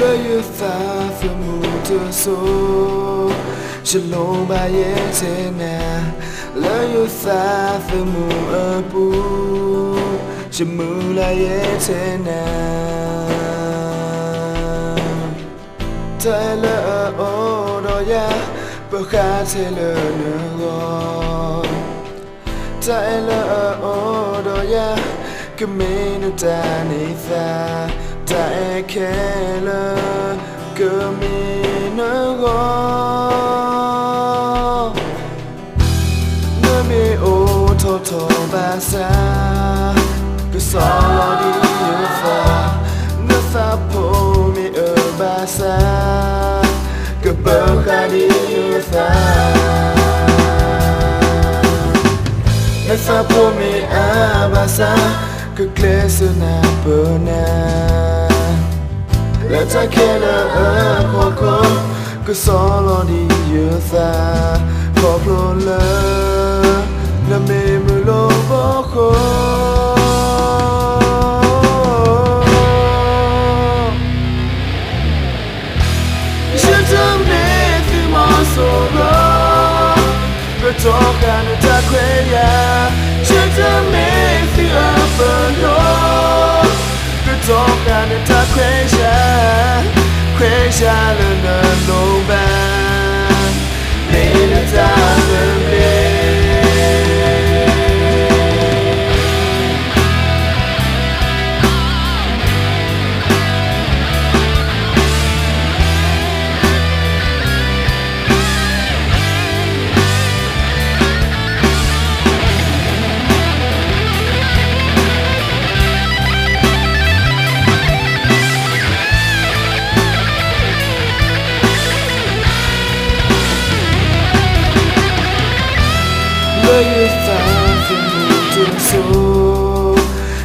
lời yêu ta phải mù thừa số chỉ lo ba ye thế na lời yêu ta phải mù ở bu chỉ mù la ye thế na thay lỡ ô đó ya bờ khá thế lỡ nữa gọi thay lỡ ô đó ya cái mình ta này ta tại khe lỡ cơ mình nó gọi nơi mi ô thô thô ba xa cứ xóa đi nhớ pha nơi pha phố mi ở ba xa cứ bờ khá đi nhớ pha nơi pha phố mi à ba xa cứ kle sự na bờ na là ta khe là ở khó khó cứ xóa lo đi nhớ pha khó lo lỡ là mê mưa lo bỏ khó chưa thơm nê từ mò sổ lo cứ cho cả nơi ta quê ya chưa thơm nê từ ở bờ đó cứ cho cả nơi ta quê ya lần lần lô ba mê nơi ta lần lên lời yêu ta phải mù thừa số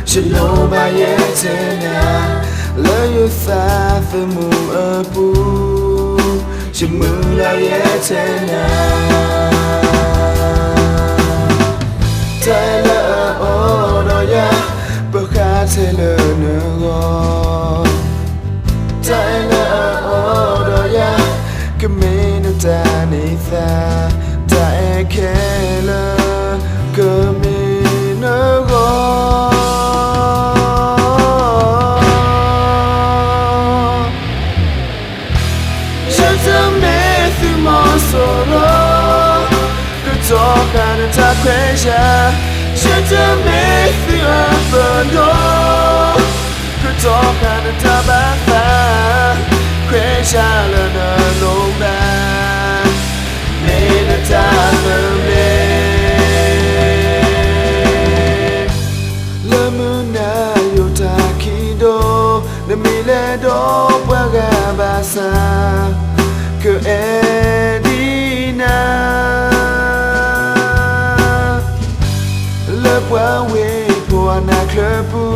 chỉ lo ba ye thế na lời yêu ta phải mù ở bu chỉ mù la ye thế na thay lỡ ô đó ya bờ khá thế lỡ nữa gọi thay lỡ ô đó ya cái mình ta này ta tại khe lỡ cơ mình nó gọi chưa thơm nê từ mò sổ lo cứ cho cả nơi ta quê ya chưa thơm nê từ ở bờ đó cứ cho cả nơi ta bát ta quê ya là nơi lô ba mê nơi ta thơm nê để mi lê đó qua gà bà xa cứ e đi na lỡ qua quê của na khờ bu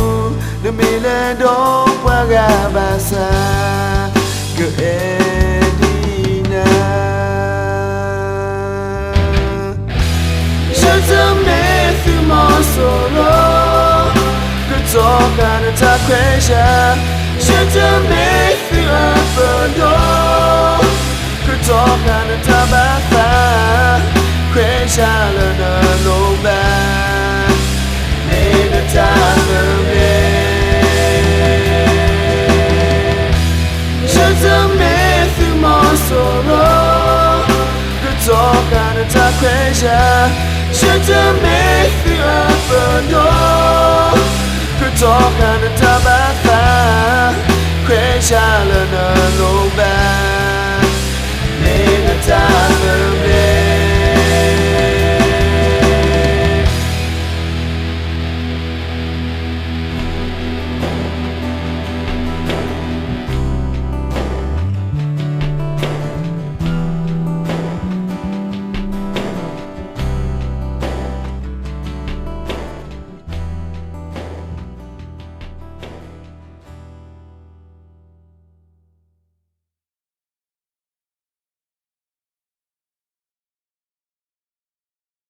để mi lê đó qua gà bà xa cứ e đi na chưa thơm nê từ mò sổ lo cứ cho cả nơi ta quê ya chưa thơm nê từ ở bờ đó cứ cho cả nơi ta bát ta quê ya là nơi lô ba mê nơi ta thơm nê chưa thơm nê từ mò sổ lo cứ cho cả nơi ta quê ya chưa thơm nê từ ở bờ đó cứ cho cả nơi ta bát ta quê ya là nơi lô ba mê nơi ta thơm nê